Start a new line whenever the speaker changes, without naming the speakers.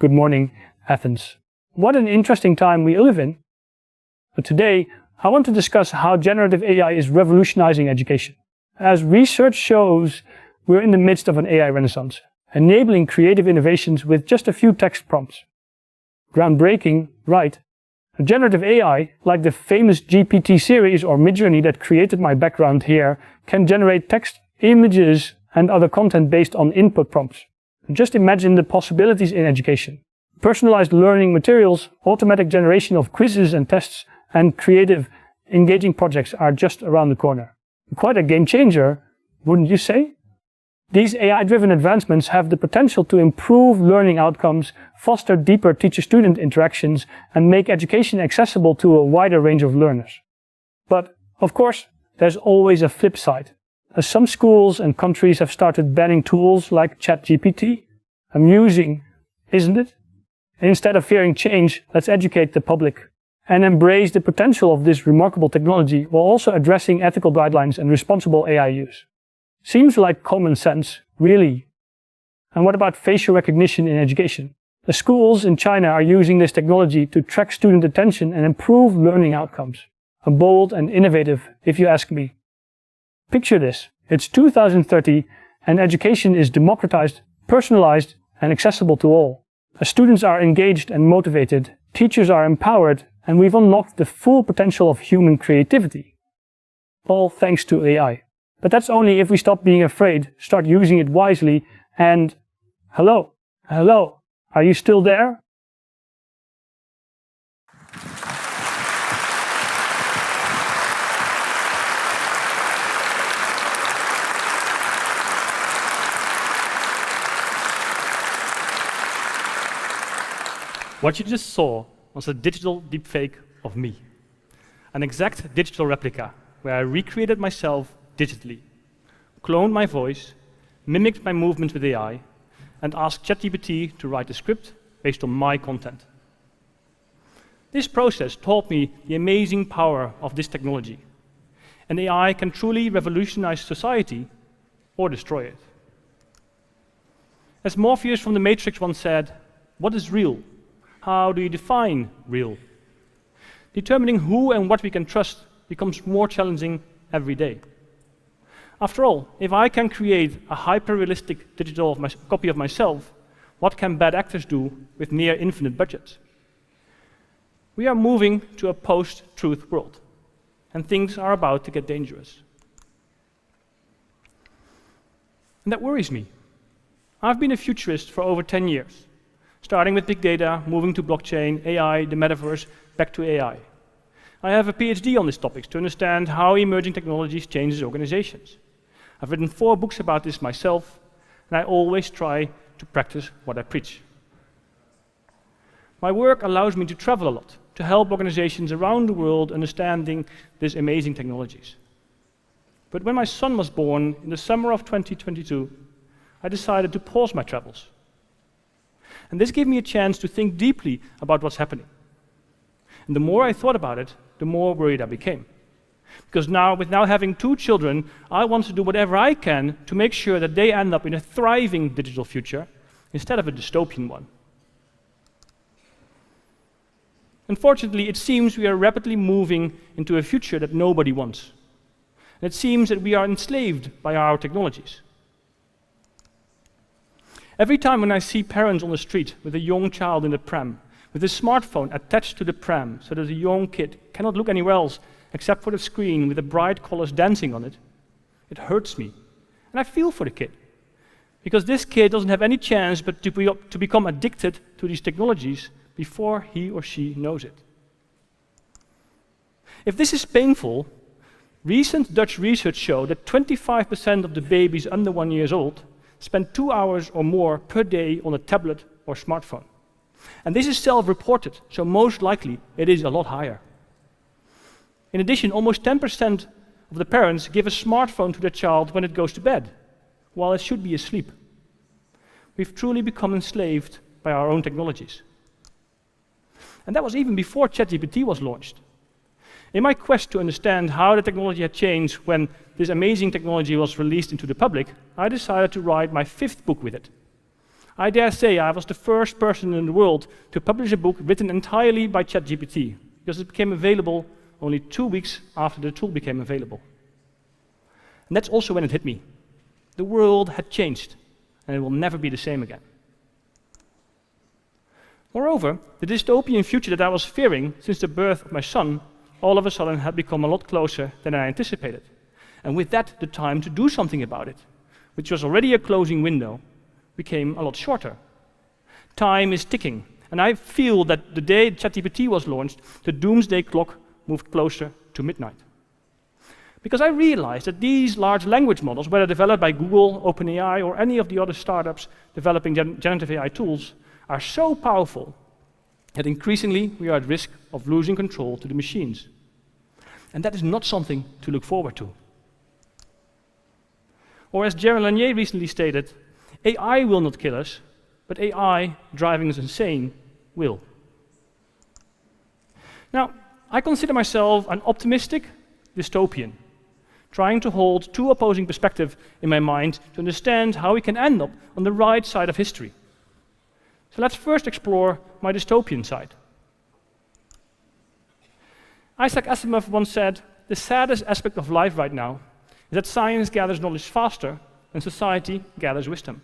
good morning, Athens. What an interesting time we live in. But today, I want to discuss how generative AI is revolutionizing education. As research shows, we're in the midst of an AI renaissance, enabling creative innovations with just a few text prompts. Groundbreaking, right? Generative AI, like the famous GPT series or Midjourney that created my background here, can generate text, images, and other content based on input prompts. Just imagine the possibilities in education. Personalized learning materials, automatic generation of quizzes and tests, and creative, engaging projects are just around the corner. Quite a game changer, wouldn't you say? These AI-driven advancements have the potential to improve learning outcomes, foster deeper teacher-student interactions, and make education accessible to a wider range of learners. But, of course, there's always a flip side. As some schools and countries have started banning tools like ChatGPT. Amusing, isn't it? Instead of fearing change, let's educate the public and embrace the potential of this remarkable technology while also addressing ethical guidelines and responsible AI use. Seems like common sense, really. And what about facial recognition in education? The schools in China are using this technology to track student attention and improve learning outcomes. A bold and innovative, if you ask me. Picture this. It's 2030 and education is democratized, personalized, and accessible to all. As students are engaged and motivated, teachers are empowered, and we've unlocked the full potential of human creativity. All thanks to AI. But that's only if we stop being afraid, start using it wisely, and hello, are you still there?
What you just saw was a digital deepfake of me. An exact digital replica where I recreated myself digitally, cloned my voice, mimicked my movements with AI, and asked ChatGPT to write a script based on my content. This process taught me the amazing power of this technology. And AI can truly revolutionize society or destroy it. As Morpheus from The Matrix once said, "What is real? How do you define real?" Determining who and what we can trust becomes more challenging every day. After all, if I can create a hyper-realistic digital copy of myself, what can bad actors do with near infinite budgets? We are moving to a post-truth world, and things are about to get dangerous. And that worries me. I've been a futurist for over 10 years, starting with big data, moving to blockchain, AI, the metaverse, back to AI. I have a PhD on these topics to understand how emerging technologies change organizations. I've written 4 books about this myself, and I always try to practice what I preach. My work allows me to travel a lot, to help organizations around the world understanding these amazing technologies. But when my son was born in the summer of 2022, I decided to pause my travels. And this gave me a chance to think deeply about what's happening. And the more I thought about it, the more worried I became. Because with now having 2 children, I want to do whatever I can to make sure that they end up in a thriving digital future instead of a dystopian one. Unfortunately, it seems we are rapidly moving into a future that nobody wants. And it seems that we are enslaved by our technologies. Every time when I see parents on the street with a young child in the pram, with a smartphone attached to the pram so that the young kid cannot look anywhere else except for the screen with the bright colors dancing on it, it hurts me. And I feel for the kid. Because this kid doesn't have any chance but to become addicted to these technologies before he or she knows it. If this is painful, recent Dutch research showed that 25% of the babies under 1 year old spend 2 hours or more per day on a tablet or smartphone. And this is self-reported, so most likely it is a lot higher. In addition, almost 10% of the parents give a smartphone to their child when it goes to bed, while it should be asleep. We've truly become enslaved by our own technologies. And that was even before ChatGPT was launched. In my quest to understand how the technology had changed when this amazing technology was released into the public, I decided to write my 5th book with it. I dare say I was the first person in the world to publish a book written entirely by ChatGPT, because it became available only 2 weeks after the tool became available. And that's also when it hit me. The world had changed, and it will never be the same again. Moreover, the dystopian future that I was fearing since the birth of my son all of a sudden had become a lot closer than I anticipated. And with that, the time to do something about it, which was already a closing window, became a lot shorter. Time is ticking, and I feel that the day ChatGPT was launched, the doomsday clock moved closer to midnight. Because I realized that these large language models, whether developed by Google, OpenAI, or any of the other startups developing generative AI tools, are so powerful that increasingly we are at risk of losing control to the machines. And that is not something to look forward to. Or as Jaron Lanier recently stated, AI will not kill us, but AI driving us insane will. Now, I consider myself an optimistic dystopian, trying to hold two opposing perspectives in my mind to understand how we can end up on the right side of history. So let's first explore my dystopian side. Isaac Asimov once said, "The saddest aspect of life right now is that science gathers knowledge faster than society gathers wisdom."